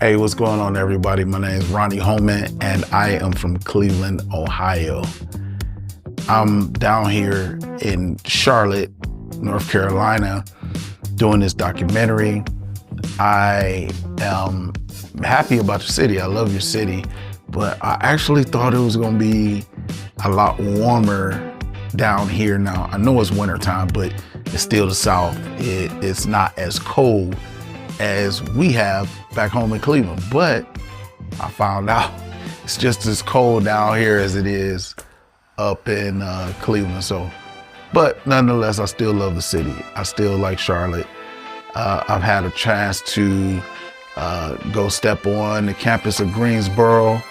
Hey, what's going on, everybody? My name is Ronnie Holman, and I am from Cleveland, Ohio. I'm down here in Charlotte, North Carolina, doing this documentary. I am happy about your city. I love your city, but I actually thought it was gonna be a lot warmer down here now. I know it's wintertime, but it's still the South. It's not as cold as we have back home in Cleveland, but I found out it's just as cold down here as it is up in Cleveland. So, but nonetheless, I still love the city. I still like Charlotte. I've had a chance to go step on the campus of Greensboro.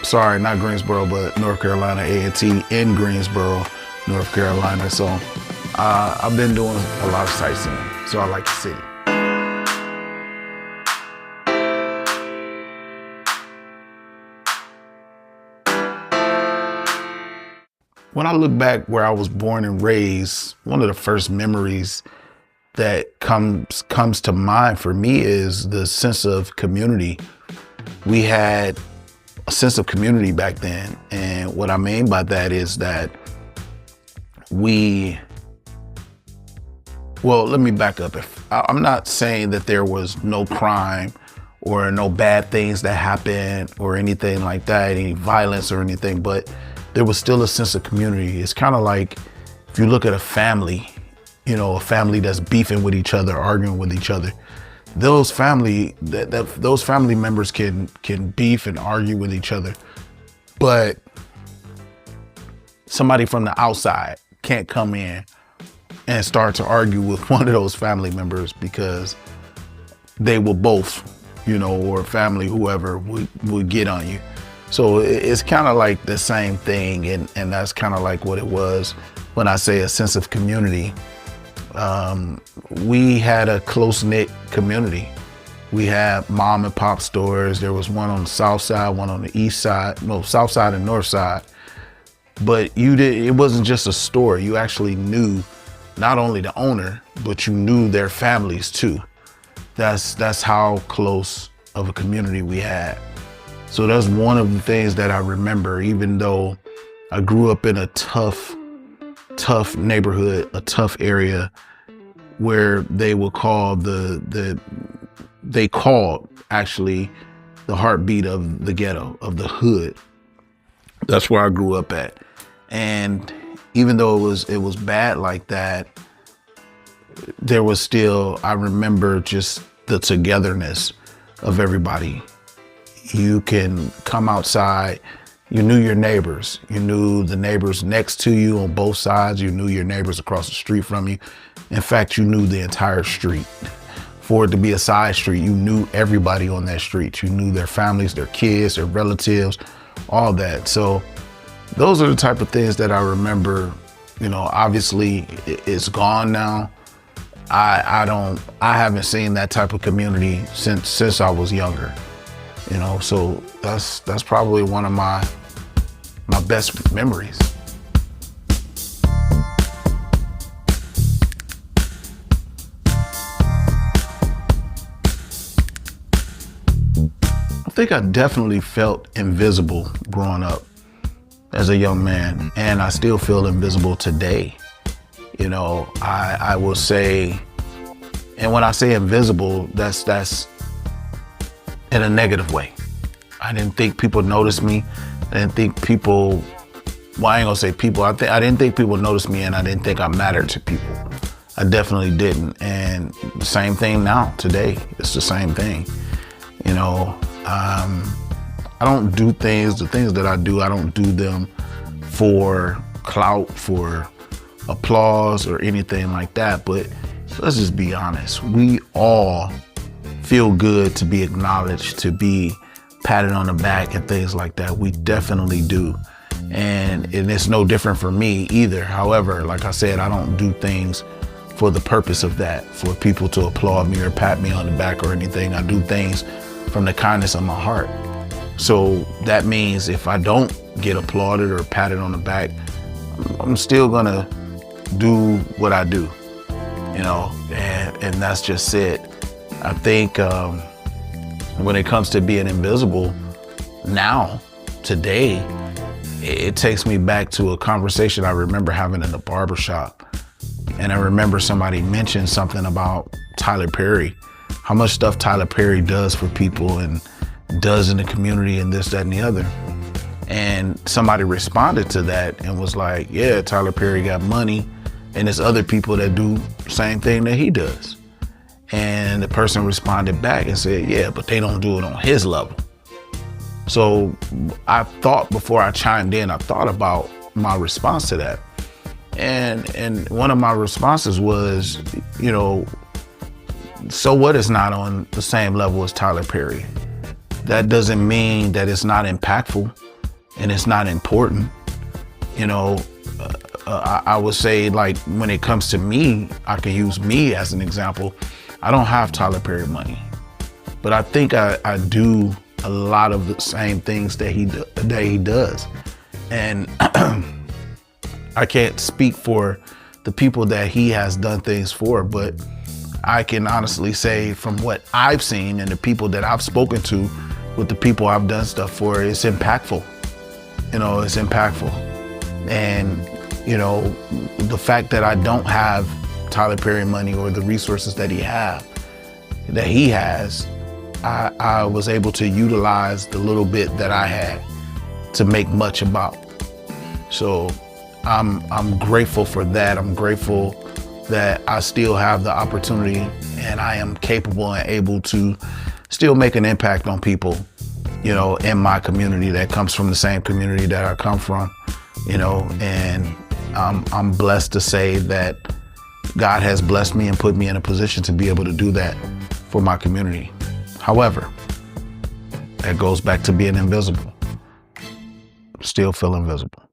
Sorry, not Greensboro, but North Carolina A&T in Greensboro, North Carolina. So I've been doing a lot of sightseeing, so I like the city. When I look back where I was born and raised, one of the first memories that comes to mind for me is the sense of community. We had a sense of community back then. And what I mean by that is that let me back up. I'm not saying that there was no crime or no bad things that happened or anything like that, any violence or anything, but there was still a sense of community. It's kind of like if you look at a family, you know, a family that's beefing with each other, arguing with each other. Those family members can beef and argue with each other, but somebody from the outside can't come in and start to argue with one of those family members because they will both, you know, or family, whoever would get on you. So it's kind of like the same thing, and that's kind of like what it was when I say a sense of community. We had a close-knit community. We had mom and pop stores. There was one on the south side, one on the east side, no, south side and north side. But it wasn't just a store. You actually knew not only the owner, but you knew their families too. That's how close of a community we had. So that's one of the things that I remember, even though I grew up in a tough neighborhood, a tough area where they would call they called actually the heartbeat of the ghetto, of the hood. That's where I grew up at. And even though it was bad like that, there was still, I remember just the togetherness of everybody. You can come outside, you knew your neighbors, you knew the neighbors next to you on both sides, you knew your neighbors across the street from you. In fact, you knew the entire street. For it to be a side street, you knew everybody on that street. You knew their families, their kids, their relatives, all that. So those are the type of things that I remember. You know, obviously it's gone now. I haven't seen that type of community since I was younger. You know, so that's probably one of my best memories. I think I definitely felt invisible growing up as a young man, and I still feel invisible today. You know, I will say, and when I say invisible, that's in a negative way. I didn't think people noticed me. I didn't think people, well, I ain't gonna say people. I didn't think people noticed me, and I didn't think I mattered to people. I definitely didn't. And the same thing now, today, it's the same thing. You know, I don't do the things that I do, I don't do them for clout, for applause or anything like that. But let's just be honest. We all feel good to be acknowledged, to be patted on the back and things like that. We definitely do. And it's no different for me either. However, like I said, I don't do things for the purpose of that, for people to applaud me or pat me on the back or anything. I do things from the kindness of my heart. So that means if I don't get applauded or patted on the back, I'm still gonna do what I do, you know, and that's just it. I think when it comes to being invisible, now, today, it takes me back to a conversation I remember having in the barbershop. And I remember somebody mentioned something about Tyler Perry, how much stuff Tyler Perry does for people and does in the community and this, that, and the other. And somebody responded to that and was like, yeah, Tyler Perry got money and there's other people that do the same thing that he does. And the person responded back and said, yeah, but they don't do it on his level. So I thought, before I chimed in, I thought about my response to that. And one of my responses was, you know, so what is not on the same level as Tyler Perry? That doesn't mean that it's not impactful and it's not important. You know, I would say, like, when it comes to me, I can use me as an example. I don't have Tyler Perry money, but I think I do a lot of the same things that he does. And I can't speak for the people that he has done things for, but I can honestly say, from what I've seen and the people that I've spoken to, with the people I've done stuff for, it's impactful. You know, it's impactful. And, you know, the fact that I don't have Tyler Perry money or the resources that he has, I was able to utilize the little bit that I had to make much about. So I'm grateful for that. I'm grateful that I still have the opportunity and I am capable and able to still make an impact on people, you know, in my community that comes from the same community that I come from, you know, and I'm blessed to say that God has blessed me and put me in a position to be able to do that for my community. However, that goes back to being invisible. Still feel invisible.